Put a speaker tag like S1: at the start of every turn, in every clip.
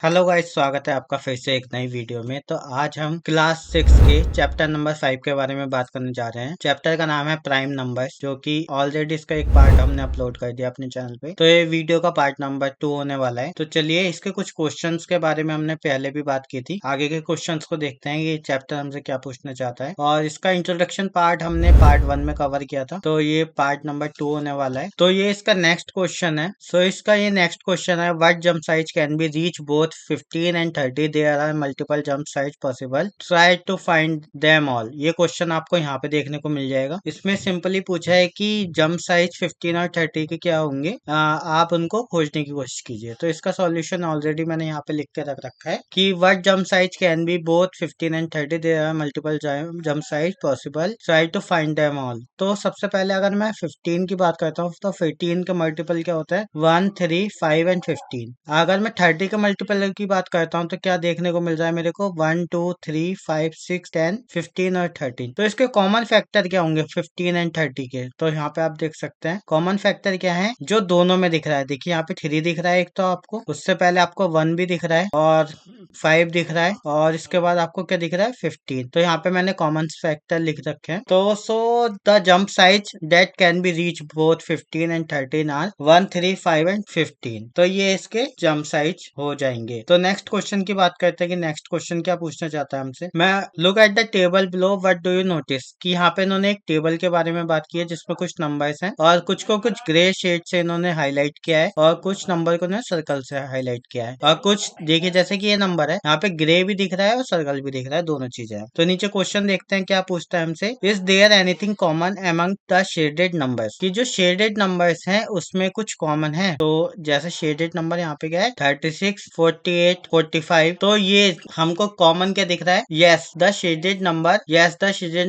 S1: Hello guys, स्वागत है आपका फिर से एक नई वीडियो में। तो आज हम क्लास 6 के चैप्टर नंबर 5 के बारे में बात करने जा रहे हैं। चैप्टर का नाम है प्राइम नंबर्स, जो कि ऑलरेडी इसका एक पार्ट हमने अपलोड कर दिया अपने चैनल पे। तो ये वीडियो का पार्ट नंबर 2 होने वाला है। तो चलिए इसके कुछ क्वेश्चंस के बारे में हमने पहले भी बात की थी। आगे के क्वेश्चंस को देखते हैं, ये चैप्टर हमसे क्या पूछना चाहता है। और इसका इंट्रोडक्शन पार्ट हमने पार्ट 1 में कवर किया था, तो ये पार्ट नंबर 2 होने वाला है। तो ये इसका नेक्स्ट क्वेश्चन है। सो इसका ये नेक्स्ट क्वेश्चन है, what jump size can be reach both 15 and 30, there are multiple jump sites possible, try to find them all। ये क्वेश्चन आपको यहाँ पे देखने को मिल जाएगा। इसमें सिंपली पूछा है कि जंप साइज 15 और 30 के क्या होंगे, आप उनको खोजने की कोशिश कीजिए। तो इसका सॉल्यूशन ऑलरेडी मैंने यहाँ पे लिख के रख रखा है कि what jump size can be both 15 and 30, there are multiple jump sites possible, try to find them all। तो सबसे पहले अगर मैं 15 की बात करता हूँ तो 15 का मल्टीपल क्या होता है, 1, 3, 5 एंड 15। अगर मैं 30 का मल्टीपल की बात करता हूँ तो क्या देखने को मिल रहा है मेरे को, 1, 2, 3, 5, 6, 10, 15 और 13। तो इसके कॉमन फैक्टर क्या होंगे 15 एंड 30 के। तो यहाँ पे आप देख सकते हैं कॉमन फैक्टर क्या है जो दोनों में दिख रहा है। देखिए यहाँ पे 3 दिख रहा है एक, तो आपको उससे पहले आपको 1 भी दिख रहा है और 5 दिख रहा है, और इसके बाद आपको क्या दिख रहा है 15। तो यहाँ पे मैंने कॉमन फैक्टर लिख रखे हैं। तो the jump size that can be reach both 15 and 13 are 1, 3, 5 and 15। तो ये इसके जंप साइज हो जाएंगे। तो नेक्स्ट क्वेश्चन की बात करते हैं कि नेक्स्ट क्वेश्चन क्या पूछना चाहता है हमसे। मैं look at the table below, what do you notice. कि यहाँ पे इन्होंने एक टेबल के बारे में बात की है जिसमें कुछ नंबर्स हैं और कुछ को कुछ ग्रे शेड से इन्होंने हाईलाइट किया है और कुछ नंबर को इन्होंने सर्कल से हाईलाइट किया है। और कुछ देखिए जैसे कि ये नंबर है, यहाँ पे ग्रे भी दिख रहा है और सर्कल भी दिख रहा है, दोनों चीजें हैं। तो नीचे क्वेश्चन देखते हैं क्या पूछता है हमसे, is there anything common among the shaded numbers. कि जो शेडेड नंबर्स हैं उसमें कुछ कॉमन है। तो जैसे शेडेड नंबर यहाँ पे क्या है 36, 48, 45। तो ये हमको कॉमन क्या दिख रहा है, yes the shaded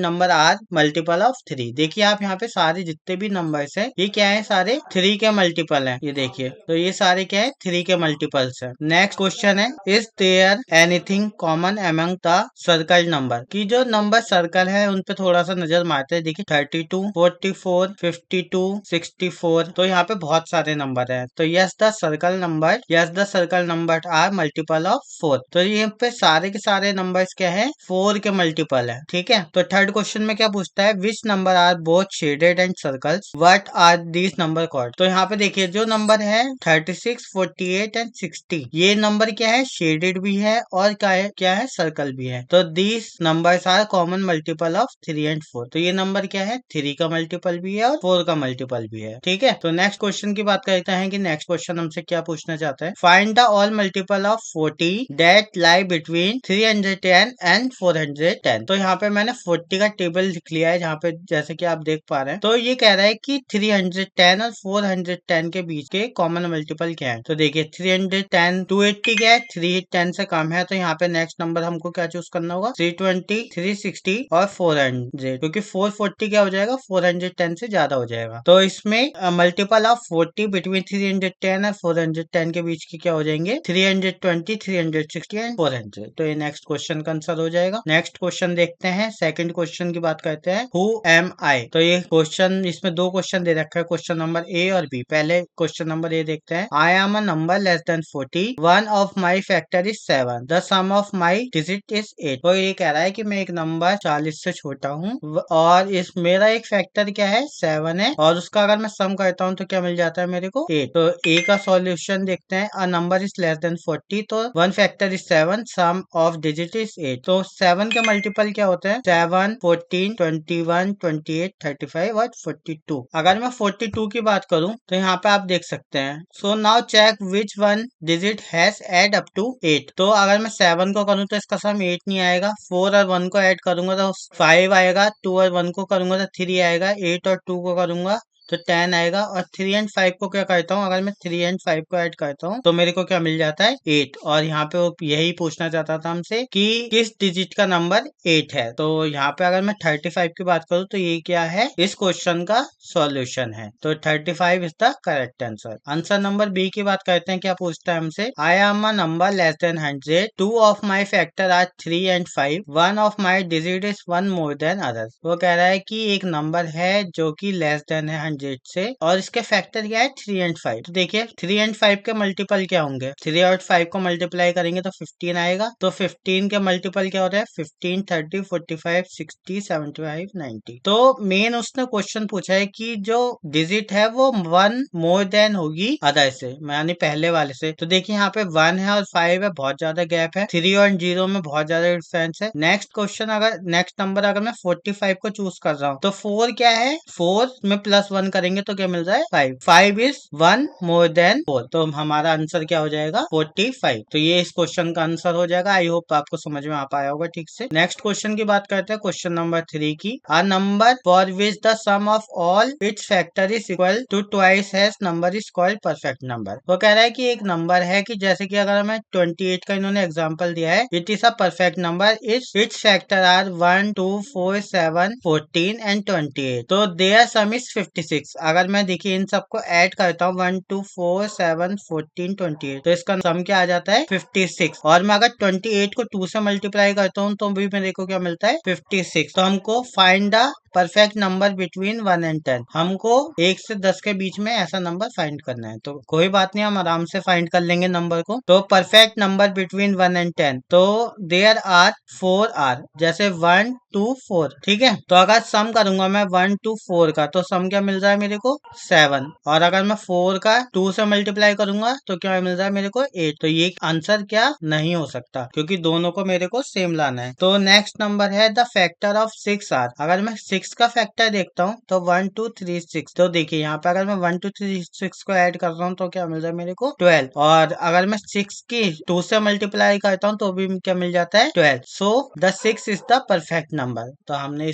S1: number are multiple of 3। देखिए आप यहाँ पे सारे जितने भी नंबर्स हैं ये क्या है, सारे 3 के मल्टीपल हैं। ये देखिए तो ये सारे क्या है 3 के मल्टीपल्स है। नेक्स्ट क्वेश्चन है, is there anything common among the circle number. की जो नंबर सर्कल है उन पे थोड़ा सा नजर मारते हैं। देखिए 32, 44, 52, 64। तो यहाँ पे बहुत सारे नंबर है। तो yes the circle number are multiple of 4। तो ये पे सारे के सारे नंबर्स क्या है 4 के मल्टीपल है। ठीक है। तो थर्ड क्वेश्चन में क्या पूछता है, which number are both shaded and circles, what are these number called. तो यहाँ पे देखिए जो नंबर है 36, 48 एंड 60, ये नंबर क्या है शेडेड भी है और क्या है सर्कल भी है। तो these numbers are common multiple of 3 and 4। तो ये नंबर क्या है 3 का मल्टीपल भी है और 4 का मल्टीपल भी है। ठीक है। तो नेक्स्ट क्वेश्चन की बात करते हैं कि नेक्स्ट क्वेश्चन हमसे क्या पूछना चाहता है, find the all multiple of 40 that lie between 310 and 410। तो यहाँ पे मैंने 40 का टेबल लिख लिया है जहाँ पे जैसे कि आप देख पा रहे हैं। तो ये कह रहा है कि 310 और 410 के बीच के कॉमन मल्टीपल क्या है। तो देखिए 310 280 क्या है, 310 से कम है। तो यहाँ पे नेक्स्ट नंबर हमको क्या चूज करना होगा, 320, 360 और 400, क्योंकि 440 क्या हो जाएगा 410 से ज्यादा हो जाएगा। तो इसमें मल्टीपल ऑफ 40 बिटवीन 310 और 410 के बीच के क्या हो जाएंगे 320, 360 एंड 400। तो ये नेक्स्ट क्वेश्चन का आंसर हो जाएगा। नेक्स्ट क्वेश्चन देखते हैं, सेकंड क्वेश्चन की बात करते हैं, हु एम आई। तो ये क्वेश्चन, इसमें दो क्वेश्चन दे रखा है, क्वेश्चन नंबर ए और बी। पहले क्वेश्चन नंबर ए देखते हैं, I am a number less than 40, one of my factor is 7, the sum of my digit is 8। तो ये कह रहा है कि मैं एक नंबर 40 से छोटा हूँ और इस मेरा एक फैक्टर क्या है 7 है, और उसका अगर मैं सम करता हूँ तो क्या मिल जाता है मेरे को 8। तो ए का सॉल्यूशन देखते हैं, a number is less than 40, तो one factor is 7, sum of digit is 8। तो 7 के मल्टीपल क्या होते हैं 7, 14, 21, 28, 35 और 42। अगर मैं 42 की बात करूं तो यहाँ पे आप देख सकते हैं, so now check which one digit has add up to 8। तो अगर मैं 7 को करूं तो इसका सम 8 नहीं आएगा, 4 और 1 को ऐड करूंगा तो 5 आएगा, 2 और 1 को करूंगा तो 3 आएगा, 8 और 2 को करूंगा तो 10 आएगा, और 3 एंड 5 को क्या करता हूँ, अगर मैं 3 एंड 5 को ऐड करता हूँ तो मेरे को क्या मिल जाता है 8। और यहाँ पे वो यही पूछना चाहता था हमसे कि किस डिजिट का नंबर 8 है। तो यहाँ पे अगर मैं 35 की बात करूँ तो ये क्या है इस क्वेश्चन का सॉल्यूशन है। तो 35 is the correct answer. Answer number B की बात करते हैं, क्या पूछता है हमसे, I am a number less than 100, two of my factor are 3 and 5, one of my digit is 1 more than others. वो कह रहा है कि एक नंबर है जो कि लेस देन है 100 500 से, और इसके फैक्टर क्या है 3 एंड 5। तो देखिए 3 एंड 5 के मल्टीपल क्या होंगे, 3 और 5 को मल्टीप्लाई करेंगे तो 15 आएगा। तो 15 के मल्टीपल क्या हो रहा है 15, 30, 45, 60, 75, 90। तो मेन उसने क्वेश्चन पूछा है कि जो डिजिट है वो 1 मोर देन होगी अदर से, यानी पहले वाले से। तो देखिए यहाँ पे 1 है और 5 है, बहुत ज्यादा गैप है। 3 और 0 में बहुत ज्यादा डिफरेंस है। नेक्स्ट क्वेश्चन, अगर नेक्स्ट नंबर अगर मैं 45 को चूज कर रहा हूँ तो 4 क्या है, 4 में +1 करेंगे तो क्या मिल रहा है 5। 5 इज 1 मोर देन 4, तो हमारा आंसर क्या हो जाएगा 45। तो ये इस क्वेश्चन का आंसर हो जाएगा। आई होप आपको समझ में आ पाया होगा ठीक से। नेक्स्ट क्वेश्चन की बात करते हैं, क्वेश्चन नंबर 3 की। A number for which the sum of all its factor is equal to twice has number is called perfect number. वो कह रहा है कि एक नंबर है कि जैसे कि अगर हमें 28 का इन्होंने एग्जांपल दिया है, it is a perfect number its factor are 1, 2, 4, 7, 14 and 28। तो देयर सम इज 56। अगर मैं देखिए इन सबको ऐड करता हूँ 1, 2, 4, 7, 14, 28, तो इसका सम क्या आ जाता है 56। और मैं अगर 28 को 2 से मल्टीप्लाई करता हूँ तो भी मेरे को क्या मिलता है 56। तो हमको find the perfect number between 1 and 10। हमको 1 से 10 के बीच में ऐसा नंबर फाइंड करना है। तो कोई बात नहीं, हम आराम से फाइंड कर लेंगे नंबर को। तो परफेक्ट नंबर बिटवीन 1 एंड 10, तो देयर आर 4 आर, जैसे 1, 2, 4, ठीक है। तो अगर सम करूंगा मैं 1 to 4 का, तो सम क्या मिल रहा है मेरे को 7। और अगर मैं 4 का 2 से मल्टीप्लाई करूंगा तो क्या मिल रहा है मेरे को 8। तो ये आंसर क्या नहीं हो सकता, क्योंकि दोनों को मेरे को सेम लाना है। तो नेक्स्ट नंबर है द फैक्टर ऑफ 6 आर। अगर मैं 6 का फैक्टर देखता हूँ तो 1, 2, 3, 6। तो देखिए यहाँ पे अगर मैं 1, 2, 3, 6 को ऐड कर रहा हूँ तो क्या मिल रहा है मेरे को 12। और अगर मैं 6 की 2 से मल्टीप्लाई करता हूँ तो भी क्या मिल जाता है 12। So the 6 is the perfect number. तो हमने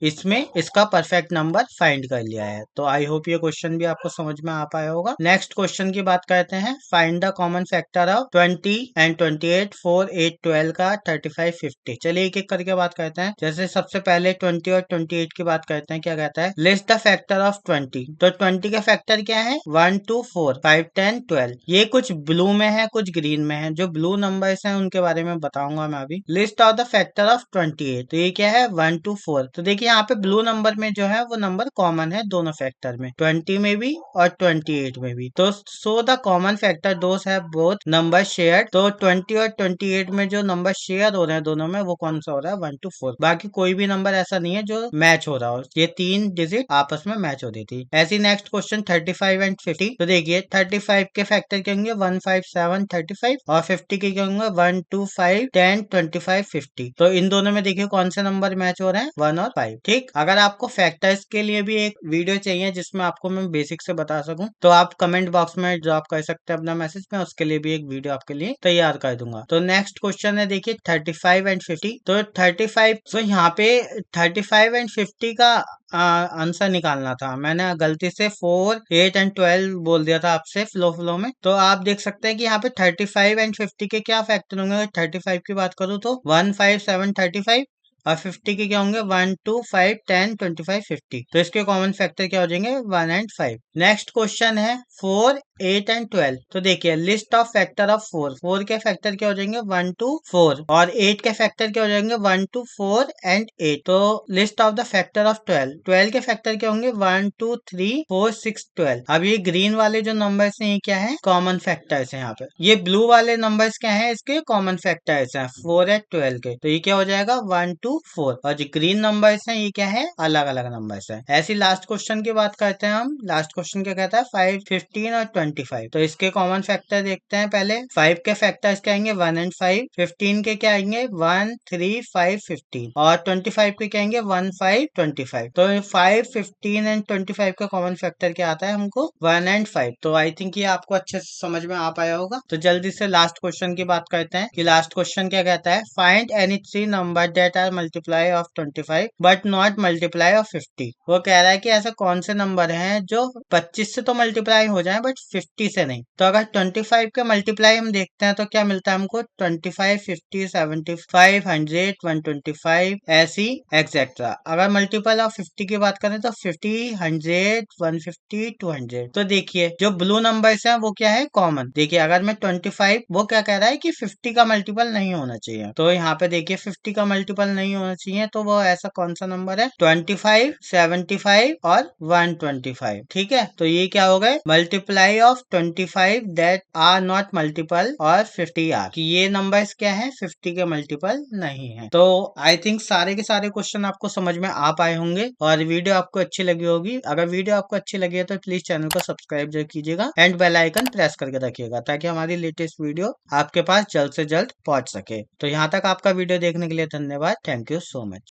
S1: इसमें इसका परफेक्ट नंबर फाइंड कर लिया है। तो आई होप ये क्वेश्चन भी आपको समझ में आ पाया होगा। नेक्स्ट क्वेश्चन की बात करते हैं, find the common factor of 20 and 28, 4, 8, 12 का 35, 50। चलिए एक एक करके बात करते हैं। जैसे सबसे पहले 20 और 28 की बात करते हैं। क्या कहता है, लिस्ट द फैक्टर ऑफ 20। तो 20 के फैक्टर क्या है 1, 2, 4, 5, 10, 12। ये कुछ ब्लू में है कुछ ग्रीन में है। जो ब्लू नंबर्स हैं उनके बारे में बताऊंगा मैं अभी। List of the factor of 28, तो ये क्या है 1, 2, 4। तो देखिए यहाँ पे ब्लू नंबर में जो है वो नंबर कॉमन है दोनों फैक्टर में, 20 में भी और 28 में भी। तो सो द कॉमन फैक्टर दोस है बोथ नंबर शेयर। तो 20 और 28 में जो नंबर शेयर हो रहे हैं दोनों में, वो कौन सा हो रहा है 1 to 4। बाकी कोई भी नंबर ऐसा नहीं है जो मैच हो रहा हो, ये 3 डिजिट आपस में मैच हो रही थी। ऐसी नेक्स्ट क्वेश्चन 35 एंड 50। तो देखिए 35 के फैक्टर क्या होंगे 1, 5, 7, 35, और 50 के क्या होंगे 1, 2, 5, 10, 25, 50। तो इन दोनों में देखिए कौन से नंबर मैच हो रहे हैं 1 और 5। ठीक, अगर आपको फैक्टर्स के लिए भी एक वीडियो चाहिए जिसमें आपको मैं बेसिक से बता सकूं, तो आप कमेंट बॉक्स में ड्रॉप कर सकते हैं अपना मैसेज, में उसके लिए भी एक वीडियो आपके लिए तैयार कर दूंगा। तो नेक्स्ट क्वेश्चन है देखिए 35 एंड 50। तो 35, तो यहाँ पे 35 एंड 50 का आंसर निकालना था। मैंने गलती से 4, 8 एंड 12 बोल दिया था आपसे फ्लो में। तो आप देख सकते हैं कि यहाँ पे 35 एंड 50 के क्या फैक्टर होंगे। अगर 35 की बात करूँ तो 1, 5, 7, 35, और 50 के क्या होंगे 1, 2, 5, 10, 25, 50। तो इसके कॉमन फैक्टर क्या हो जाएंगे 1 एंड 5। नेक्स्ट क्वेश्चन है 4, 8 एंड 12। तो देखिए लिस्ट ऑफ फैक्टर ऑफ 4। 4 के फैक्टर क्या हो जाएंगे 1 to 4, और 8 के फैक्टर क्या हो जाएंगे 1 to 4 एंड 8। तो list of the factor of 12। 12 के फैक्टर क्या होंगे 1, 2, 3, 4, 6, 12। अब ये ग्रीन वाले जो नंबर्स हैं ये क्या है कॉमन फैक्टर्स है। यहाँ पे ये ब्लू वाले नंबर्स क्या है इसके कॉमन फैक्टर्स हैं 4 एंड 12 के। तो ये क्या हो जाएगा 1 to 4, और जो ग्रीन नंबर्स हैं ये क्या है अलग अलग नंबर्स हैं। ऐसी लास्ट क्वेश्चन की बात करते हैं हम। लास्ट क्वेश्चन क्या कहता है 5, 15 और 25। तो इसके कॉमन फैक्टर देखते हैं पहले। 5 के फैक्टर्स क्या आएंगे 1 एंड 5। 15 के क्या आएंगे 1, 3, 5, 15, और 25 के क्या आएंगे 1, 5, 25। तो 5, 15 एंड 25 का कॉमन फैक्टर क्या आता है हमको 1 एंड 5। तो आई थिंक ये आपको अच्छे से समझ में आ पाया होगा। तो जल्दी से लास्ट क्वेश्चन की बात करते हैं कि लास्ट क्वेश्चन क्या कहता है, find any 3 number that are multiply of 25 but not multiply of 50। वो कह रहा है कि ऐसे कौन से नंबर हैं जो 25 से तो मल्टीप्लाई हो जाए बट 50 से नहीं। तो अगर 25 के मल्टीप्लाई हम देखते हैं तो क्या मिलता है हमको 25, 50, 75, 100, 125, ऐसी एक्सेट्रा। अगर मल्टीपल ऑफ 50 की बात करें तो 50, 100, 150, 200। तो देखिए जो ब्लू नंबर्स हैं वो क्या है कॉमन। देखिए अगर मैं 25, वो क्या कह रहा है कि 50 का मल्टीपल नहीं होना चाहिए। तो यहाँ पे देखिए 50 का मल्टीपल नहीं नहीं होना चाहिए, तो वो ऐसा कौन सा नंबर है? 25, 75 और 125। ठीक है, तो ये क्या हो गए? Multiply of 25 that are not multiple और 50 आर, कि ये नंबर्स क्या है? 50 के मल्टीपल नहीं है। तो आई थिंक सारे के सारे क्वेश्चन आपको समझ में आ पाए होंगे और वीडियो आपको अच्छी लगी होगी। अगर वीडियो आपको अच्छी लगी है तो प्लीज चैनल को सब्सक्राइब जरूर कीजिएगा एंड बेल आइकन प्रेस करके रखिएगा, ताकि हमारी लेटेस्ट वीडियो आपके पास जल्द से जल्द पहुंच सके। तो यहाँ तक आपका वीडियो देखने के लिए धन्यवाद। Thank you so much.